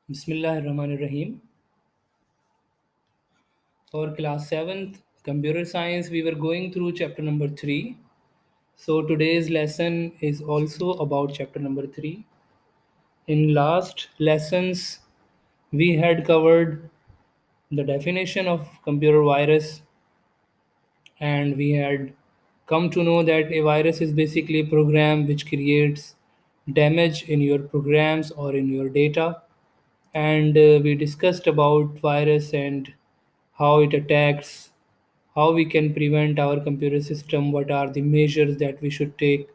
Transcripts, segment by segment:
Bismillahirrahmanirrahim. For class 7th computer science, we were going through chapter number 3. So today's lesson is also about chapter number 3. In last lessons, we had covered the definition of computer virus, and we had come to know that a virus is basically a program which creates damage in your programs or in your data. And we discussed about virus and how it attacks, how we can prevent our computer system, what are the measures that we should take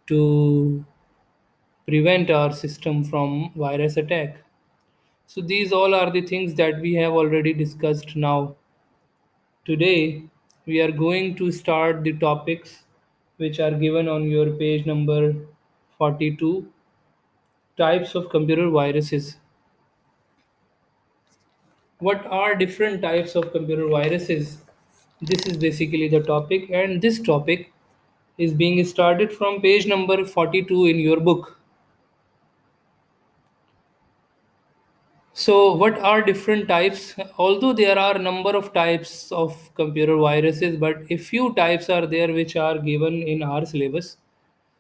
to prevent our system from virus attack. So these all are the things that we have already discussed. Now today we are going to start the topics which are given on your page number 42, types of computer viruses. What are different types of computer viruses? This is basically the topic, and this topic is being started from page number 42 in your book. So what are different types? Although there are a number of types of computer viruses, but a few types are there which are given in our syllabus.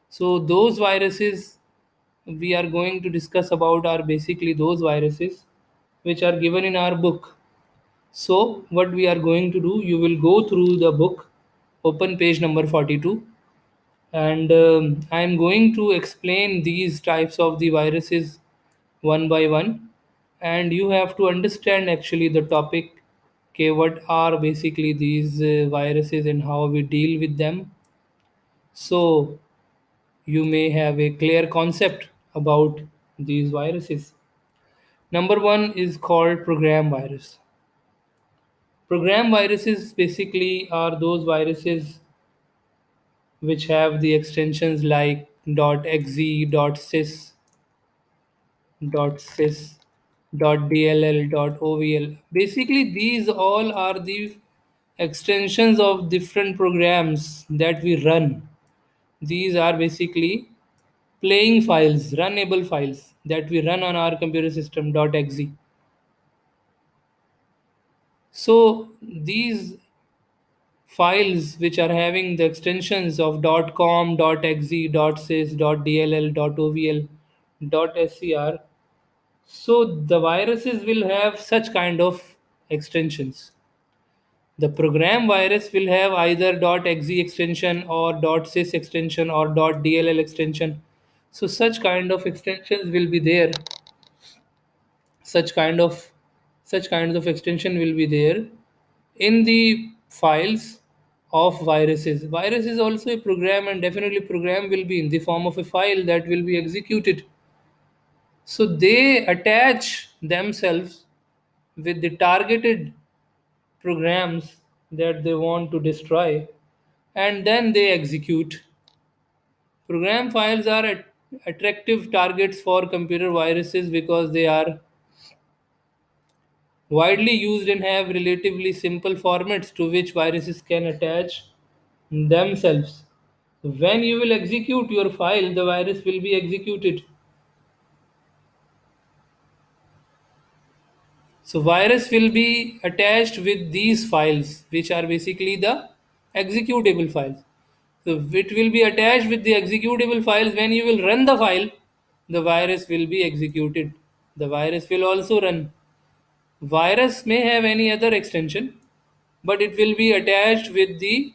So those viruses we are going to discuss about are basically those viruses which are given in our book. So, what we are going to do, you will go through the book, open page number 42, and I am going to explain these types of the viruses one by one. And you have to understand actually the topic, okay, what are basically these viruses and how we deal with them. So, you may have a clear concept about these viruses. Number one is called program virus. Program viruses basically are those viruses which have the extensions like .exe, .sys, .sys, .dll, .ovl. Basically, these all are the extensions of different programs that we run. These are basically playing files, runnable files that we run on our computer system .exe. So these files which are having the extensions of .com, .exe, .sys, .dll, .ovl, .scr. So the viruses will have such kind of extensions. The program virus will have either .exe extension or .sys extension or .dll extension. So such kind of extensions will be there. Such kind of such kinds of extension will be there in the files of viruses. Virus is also a program, and definitely program will be in the form of a file that will be executed. So they attach themselves with the targeted programs that they want to destroy, and then they execute. Program files are attractive targets for computer viruses because they are widely used and have relatively simple formats to which viruses can attach themselves. When you will execute your file, the virus will be executed. So virus will be attached with these files, which are basically the executable files. So it will be attached with the executable files. When you will run the file, the virus will be executed. The virus will also run. Virus may have any other extension, but it will be attached with these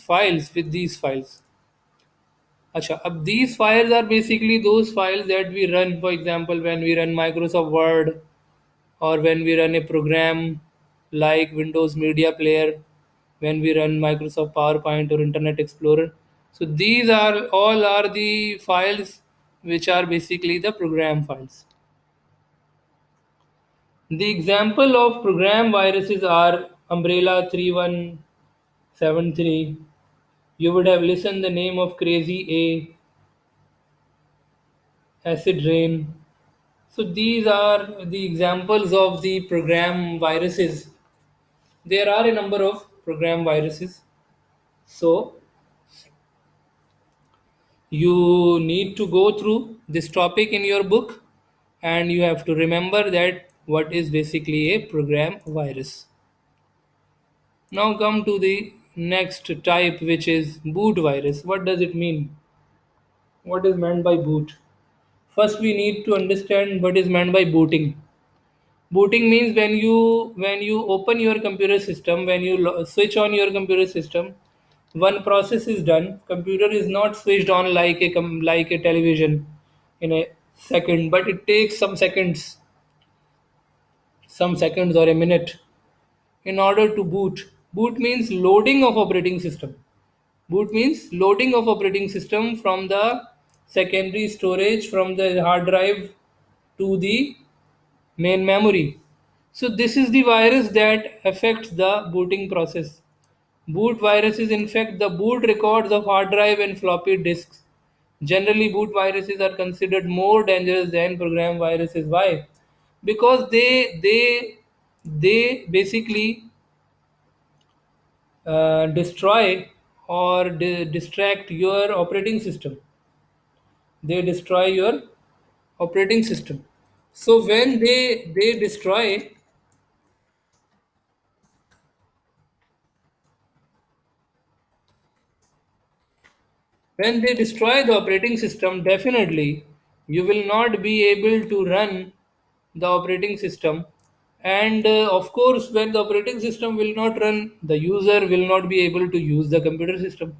files. Acha, ab these files are basically those files that we run. For example, when we run Microsoft Word, or when we run a program like Windows Media Player, when we run Microsoft PowerPoint or Internet Explorer. So these are all are the files which are basically the program files. The example of program viruses are Umbrella 3173. You would have listened the name of Crazy A, Acid Rain. So these are the examples of the program viruses. There are a number of program viruses. So you need to go through this topic in your book, and you have to remember that what is basically a program virus. Now come to the next type, which is boot virus. What does it mean? What is meant by boot? First, we need to understand what is meant by booting. Booting means when you open your computer system, when you switch on your computer system, one process is done. Computer is not switched on like like a television in a second, but it takes some seconds or a minute in order to boot. Boot means loading of operating system. Boot means loading of operating system from the secondary storage from the hard drive to the main memory. So this is the virus that affects the booting process. Boot viruses infect the boot records of hard drive and floppy disks. Generally, boot viruses are considered more dangerous than program viruses. Why? Because they basically destroy or distract your operating system. They destroy your operating system. So when they destroy when they destroy the operating system, definitely you will not be able to run the operating system. And of course, when the operating system will not run, the user will not be able to use the computer system.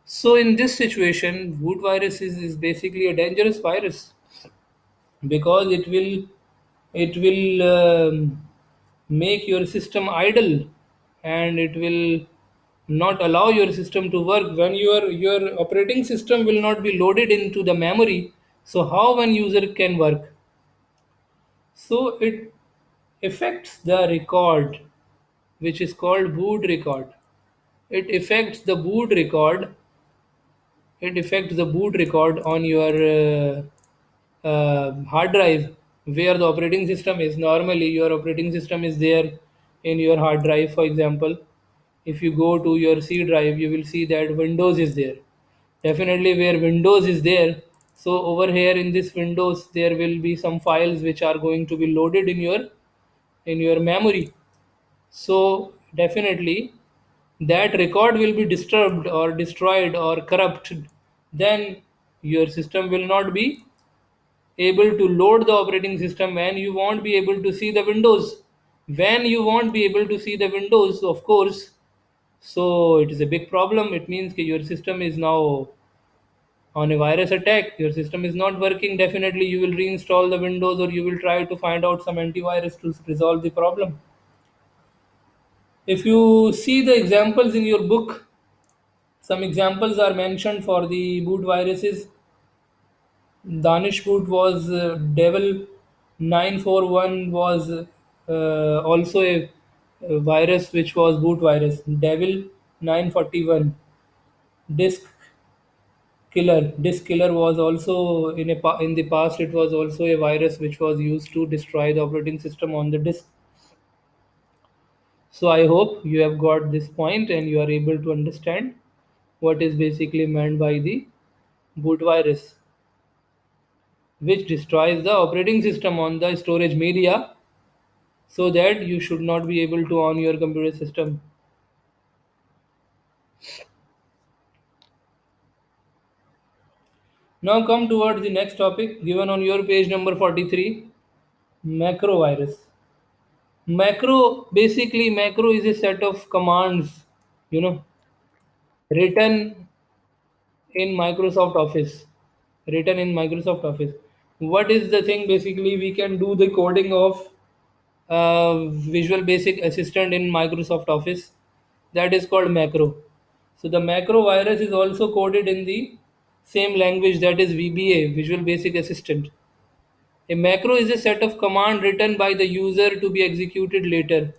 So, in this situation, root virus is basically a dangerous virus because it will make your system idle, and it will not allow your system to work when your operating system will not be loaded into the memory. So how one user can work? So it affects the record, which is called boot record. It affects the boot record. It affects the boot record on your hard drive where the operating system is. Normally, your operating system is there in your hard drive. For example, if you go to your C drive, you will see that Windows is there. Definitely, where Windows is there. So over here in this Windows, there will be some files which are going to be loaded in your memory. So definitely that record will be disturbed or destroyed or corrupted. Then your system will not be able to load the operating system, and you won't be able to see the windows. When you won't be able to see the windows, of course, so it is a big problem. It means that your system is now on a virus attack. Your system is not working. Definitely you will reinstall the windows, or you will try to find out some antivirus to resolve the problem. If you see the examples in your book, some examples are mentioned for the boot viruses. Danish boot was Devil 941 was also a virus which was boot virus. Devil 941 disk disk killer was also in the past. It was also a virus which was used to destroy the operating system on the disk. So I hope you have got this point and you are able to understand what is basically meant by the boot virus, which destroys the operating system on the storage media so that you should not be able to on your computer system. Now come towards the next topic given on your page number 43, macro virus. Macro is a set of commands, you know, written in Microsoft Office. Written in Microsoft Office. What is the thing? Basically, we can do the coding of Visual Basic Assistant in Microsoft Office. That is called macro. So the macro virus is also coded in the same language, that is VBA, Visual Basic Assistant. A macro is a set of command written by the user to be executed later.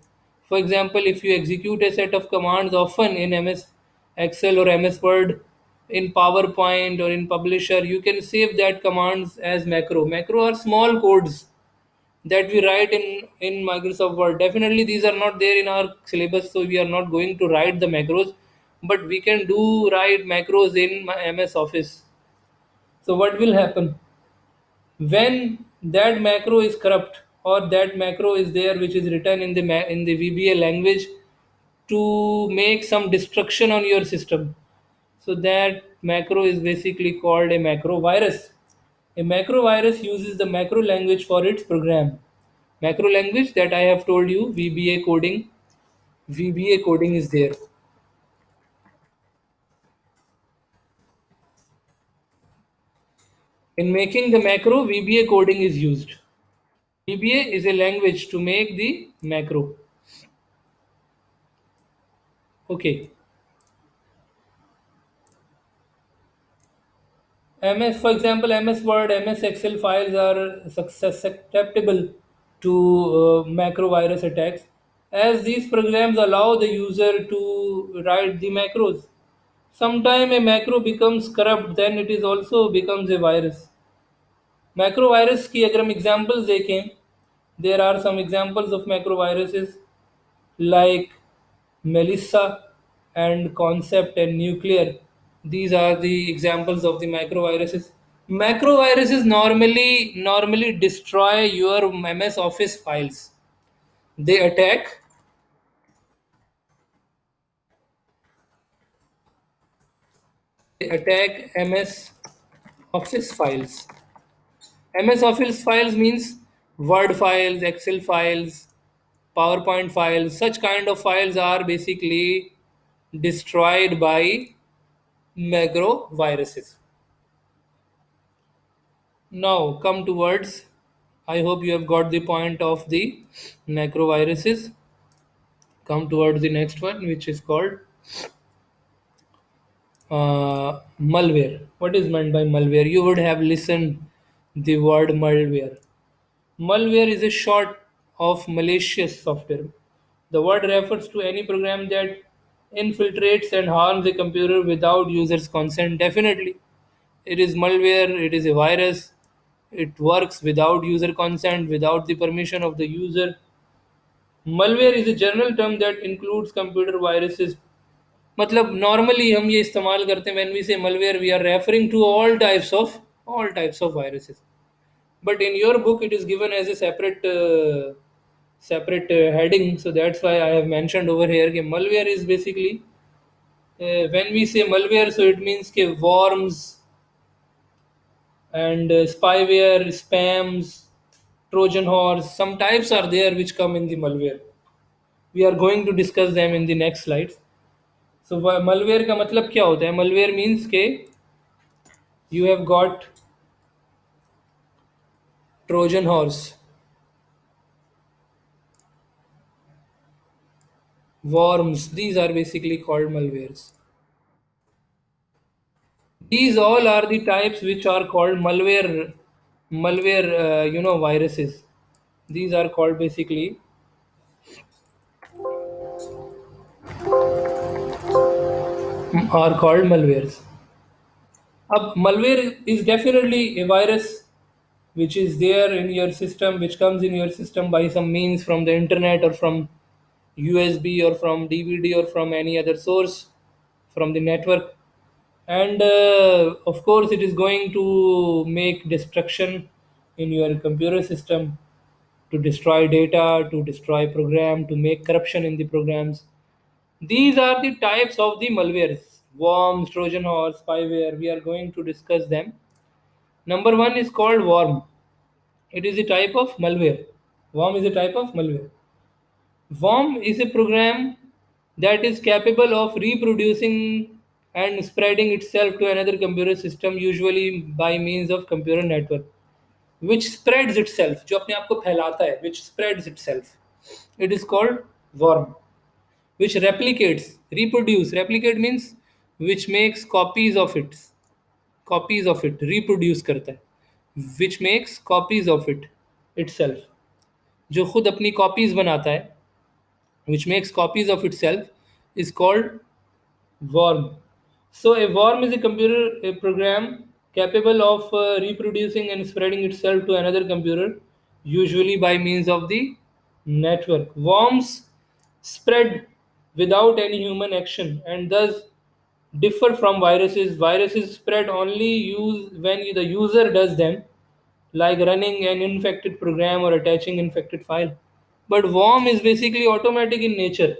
For example, if you execute a set of commands often in MS Excel or MS Word, in PowerPoint or in Publisher, you can save that commands as macro. Macro are small codes that we write in Microsoft Word. Definitely, these are not there in our syllabus, so we are not going to write the macros, but we can do write macros in my MS Office. So, what will happen when that macro is corrupt, or that macro is there which is written in the in the VBA language to make some destruction on your system. So that macro is basically called a macro virus. A macro virus uses the macro language for its program. Macro language that I have told you, VBA coding. VBA coding is there. In making the macro, VBA coding is used. VBA is a language to make the macro. Okay. MS, for example, MS Word, MS Excel files are susceptible to macro virus attacks, as these programs allow the user to write the macros. Sometime a macro becomes corrupt, then it is also becomes a virus. Macro virus की अगर हम examples देखें, there are some examples of macro viruses like Melissa and Concept and Nuclear. These are the examples of the macroviruses. Macroviruses normally destroy your MS Office files. They attack MS Office files. MS Office files means Word files, Excel files, PowerPoint files. Such kind of files are basically destroyed by macroviruses. Now come towards. I hope you have got the point of the macroviruses. Come towards the next one, which is called malware. What is meant by malware? You would have listened the word malware. Malware is a short of malicious software. The word refers to any program that infiltrates and harms a computer without user's consent. Definitely, it is malware. It is a virus. It works without user consent, without the permission of the user. Malware is a general term that includes computer viruses. मतलब normally हम ये इस्तेमाल करते हैं when we say malware we are referring to all types of viruses. But in your book it is given as a separate heading, so that's why I have mentioned over here कि malware is basically when we say malware, so it means कि worms and spyware, spams, Trojan horse, some types are there which come in the malware. We are going to discuss them in the next slides. So malware का मतलब क्या होता है? Malware means के you have got Trojan horse, worms. These are basically called malwares. These all are the types which are called malware, viruses. These are called basically are called malwares. Malware is definitely a virus which is there in your system, which comes in your system by some means from the internet or from USB or from DVD or from any other source from the network. And of course, it is going to make destruction in your computer system, to destroy data, to destroy program, to make corruption in the programs. These are the types of the malwares: worms, Trojan horse, spyware. We are going to discuss them. Number one is called worm. It is a type of malware. Worm is a type of malware. Worm is a program that is capable of reproducing and spreading itself to another computer system, usually by means of computer network, which spreads itself, जो अपने आप को फैलाता है, which spreads itself. It is called worm, which replicates, reproduce. Replicate means which makes copies of it, reproduce करता है, which makes copies of it itself. जो खुद अपनी कॉपीज बनाता है, which makes copies of itself, is called worm. So a worm is a computer a program capable of reproducing and spreading itself to another computer, usually by means of the network. Worms spread without any human action and thus differ from viruses. Viruses spread only use when the user does them, like running an infected program or attaching infected file. But worm is basically automatic in nature.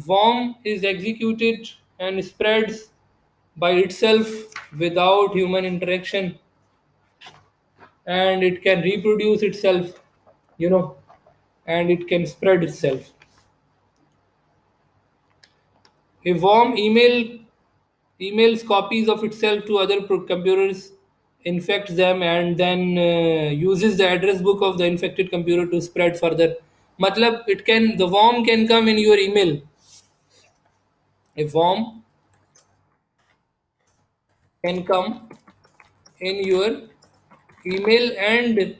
Worm is executed and spreads by itself without human interaction, and it can reproduce itself, you know, and it can spread itself. A worm emails copies of itself to other computers, infects them, and then uses the address book of the infected computer to spread further. Matlab, the worm can come in your email. A worm can come in your email, and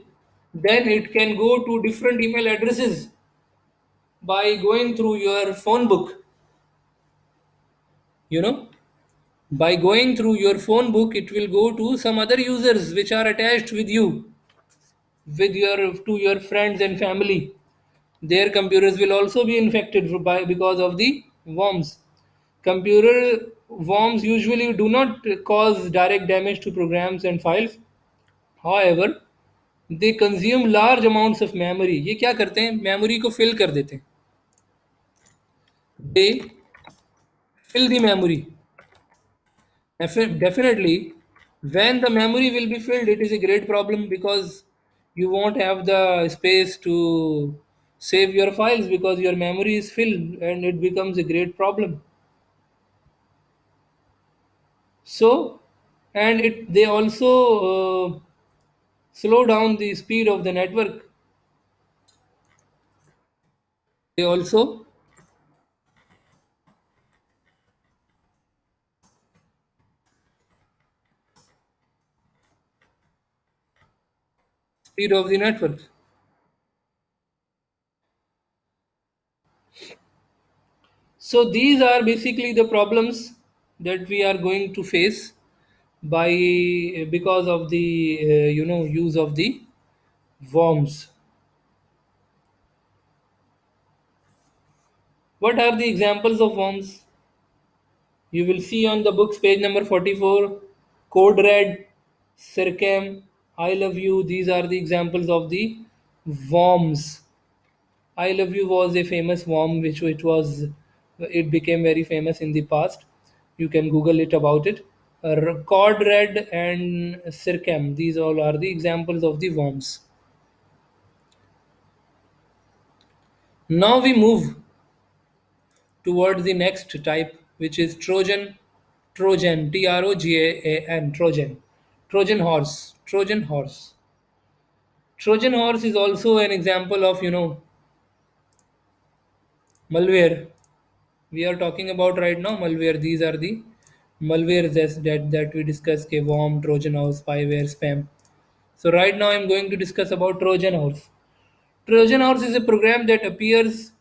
then it can go to different email addresses by going through your phone book. You know, by going through your phone book, it will go to some other users which are attached with you, with your to your friends and family. Their computers will also be infected because of the worms. Computer worms usually do not cause direct damage to programs and files. However, they consume large amounts of memory. ये क्या करते हैं, memory को fill कर देते हैं. They fill the memory. Definitely, when the memory will be filled, it is a great problem because you won't have the space to save your files because your memory is filled, and it becomes a great problem. So, and they also slow down the speed of the network. They also speed of the network. So these are basically the problems that we are going to face by because of the use of the worms. What are the examples of worms? You will see on the books page number 44, Code Red, Circam, I Love You. These are the examples of the worms. I Love You was a famous worm it became very famous in the past. You can Google it about it. Code Red and Circam, these all are the examples of the worms. Now we move towards the next type, which is Trojan, Trojan, Trojan horse, Trojan horse. Trojan horse is also an example of malware. We are talking about right now malware. These are the malwares that we discussed: okay, worm, Trojan horse, spyware, spam. So right now I'm going to discuss about Trojan horse. Trojan horse is a program that appears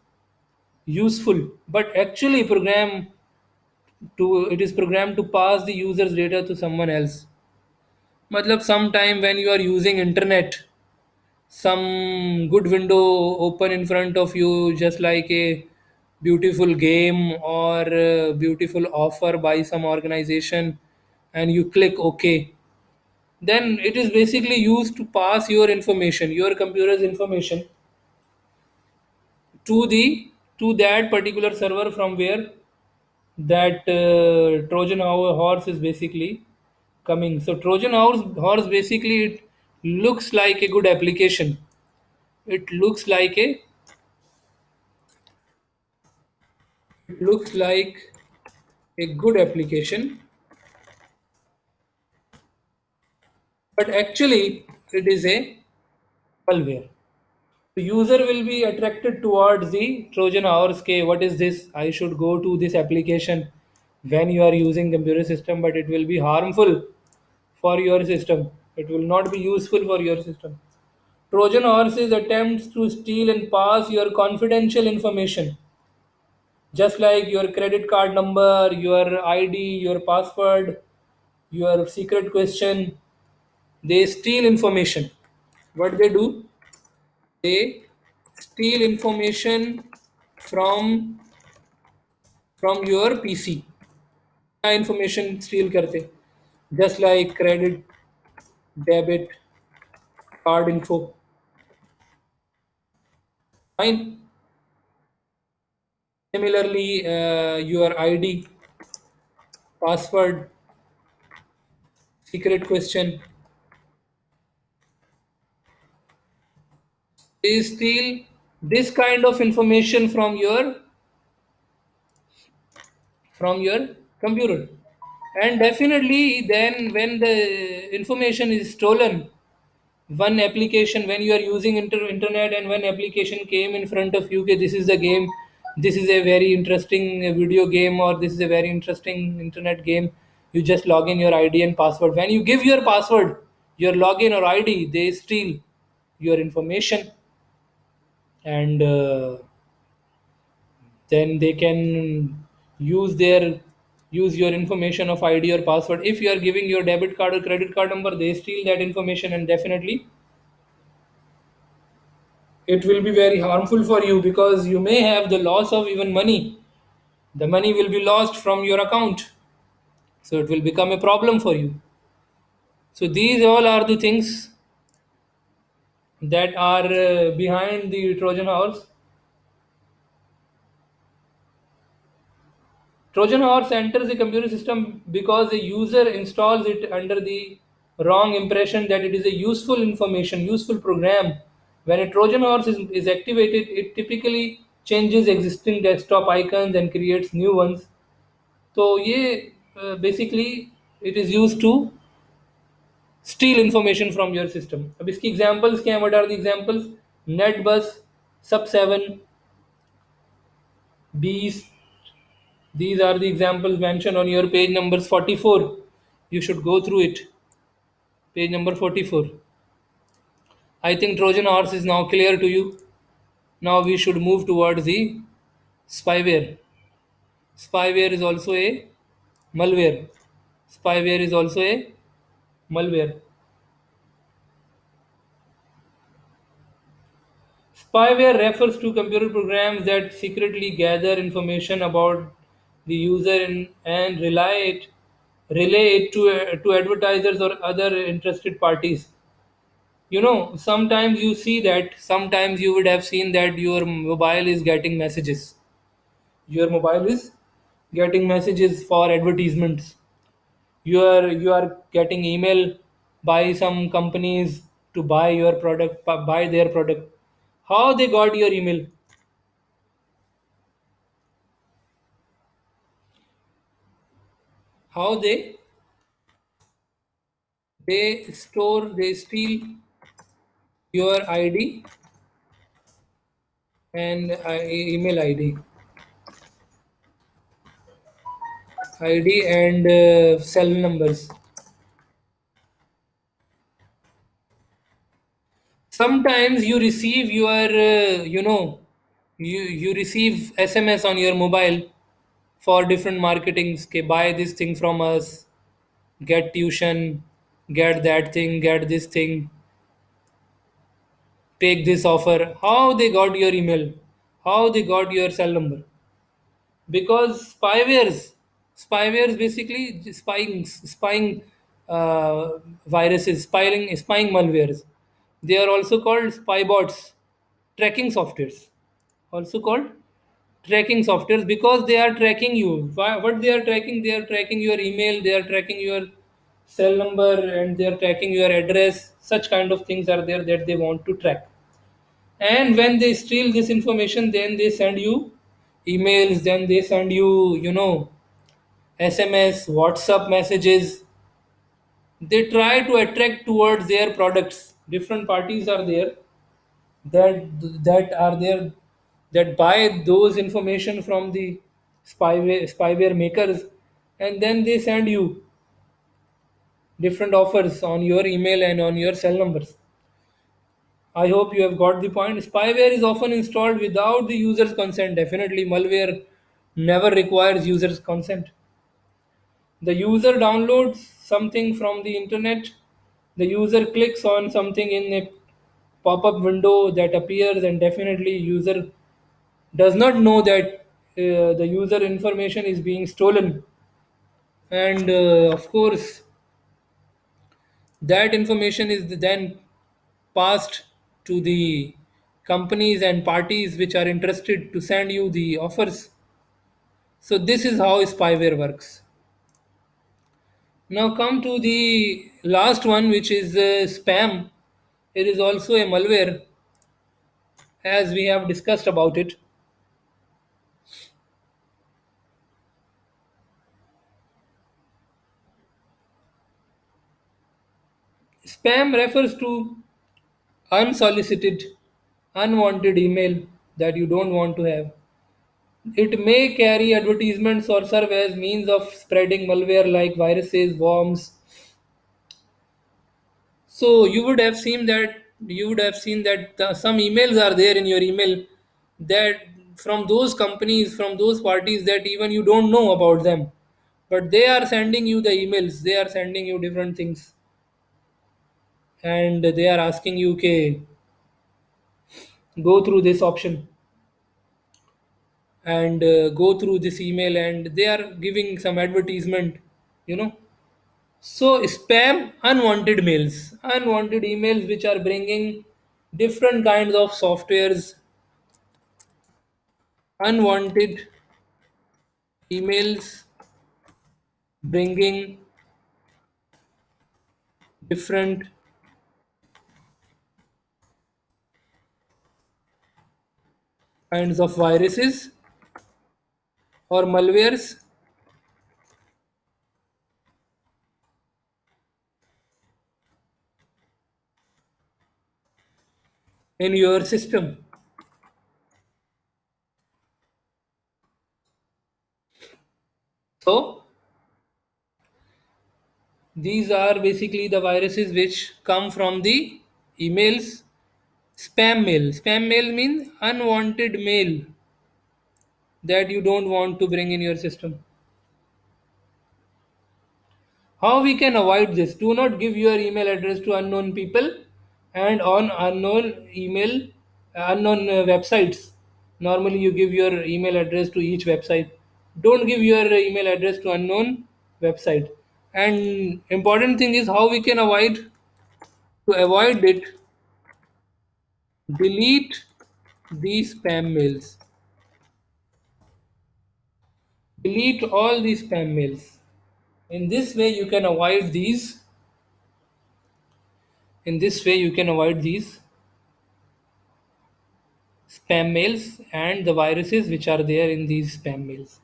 useful, but actually it is programmed to pass the user's data to someone else. Matlab, sometime when you are using internet, some good window open in front of you, just like a beautiful game or a beautiful offer by some organization, and you click OK, then it is basically used to pass your computer's information to the to that particular server from where that horse is basically coming. So horse basically, it looks like a good application. It looks like a good application, but actually it is a malware. The user will be attracted towards the Trojan horse. Okay, what is this? I should go to this application when you are using computer system, but it will be harmful for your system. It will not be useful for your system. Trojan horses attempts to steal and pass your confidential information, just like your credit card number, your ID, your password, your secret question. They steal information. What they do? They steal information from from your PC. क्या information steal करते? Just like credit, debit, card info. Fine. Similarly, your ID, password, secret question. They steal this kind of information from your computer, and definitely then when the information is stolen, one application, when you are using internet and one application came in front of you, okay, this is the game, this is a very interesting video game, or this is a very interesting internet game, you just log in your ID and password. When you give your password, your login or ID, they steal your information, and then they can use their use your information of ID or password. If you are giving your debit card or credit card number, they steal that information, and definitely it will be very harmful for you, because you may have the loss of even money. The money will be lost from your account, so it will become a problem for you. So these all are the things that are behind the Trojan horse. Trojan horse enters the computer system because the user installs it under the wrong impression that it is a useful information, useful program. When a Trojan horse is activated, it typically changes existing desktop icons and creates new ones. तो ये basically it is used to steal information from your system. अब इसकी examples क्या हैं? What are the examples? NetBus, Sub7, Bees. These are the examples mentioned on your page numbers 44. You should go through it. Page number 44. I think Trojan horse is now clear to you. Now we should move towards the spyware. Spyware is also a malware. Spyware is also a malware. Spyware refers to computer programs that secretly gather information about the user and relay it to advertisers or other interested parties. You know, sometimes you see that, sometimes you would have seen that your mobile is getting messages. Your mobile is getting messages for advertisements. You are getting email by some companies to buy your product, buy their product. How they got your email? How they steal your ID and email ID and cell numbers. Sometimes you receive you receive SMS on your mobile for different marketings. Okay, buy this thing from us, get tuition, get that thing, get this thing, take this offer. How they got your email? How they got your cell number? Because spywares basically spying uh, viruses, spying malwares. They are also called spy bots, tracking softwares, also called tracking softwares, because they are tracking you. What they are tracking? They are tracking your email, they are tracking your cell number, and they are tracking your address. Such kind of things are there that they want to track. And when they steal this information, then they send you emails, then they send you, SMS, WhatsApp messages. They try to attract towards their products. Different parties are there that are there that buy those information from the spyware makers, and then they send you different offers on your email and on your cell numbers. I hope you have got the point. Spyware is often installed without the user's consent. Definitely, malware never requires user's consent. The user downloads something from the internet. The user clicks on something in a pop-up window that appears, and definitely user does not know that the user information is being stolen, and of course that information is then passed to the companies and parties which are interested to send you the offers. So this is how spyware works. Now come to the last one, which is spam. It is also a malware, as we have discussed about it. Spam refers to unsolicited, unwanted email that you don't want to have. It may carry advertisements or serve as means of spreading malware like viruses, worms. So you would have seen that some emails are there in your email that from those companies, from those parties that even you don't know about them, but they are sending you the emails. They are sending you different things, and they are asking you, okay, go through this option and go through this email, and they are giving some advertisement, you know. So spam, unwanted emails which are bringing different kinds of softwares, unwanted emails bringing different kinds of viruses or malwares in your system. So these are basically the viruses which come from the emails. Spam mail. Spam mail means unwanted mail that you don't want to bring in your system. How we can avoid this? Do not give your email address to unknown people and on unknown websites. Normally, you give your email address to each website. Don't give your email address to unknown website. And important thing is how we can avoid to avoid it. Delete these spam mails. Delete all these spam mails. In this way, you can avoid these. In this way, you can avoid these spam mails and the viruses which are there in these spam mails.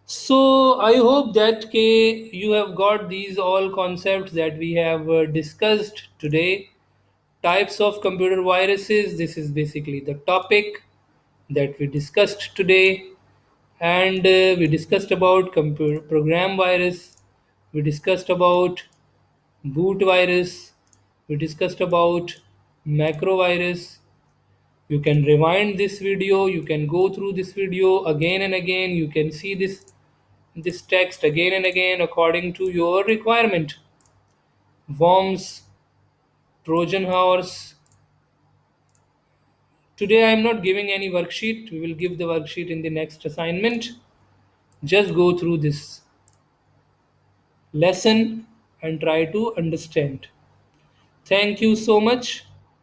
So I hope that you have got these all concepts that we have discussed today. Types of computer viruses. This is basically the topic that we discussed today, and we discussed about computer program virus. We discussed about boot virus. We discussed about macro virus. You can rewind this video, you can go through this video again and again, you can see this text again and again according to your requirement. Worms, Trojan horse. Today I am not giving any worksheet. We will give the worksheet in the next assignment. Just go through this lesson and try to understand. Thank you so much.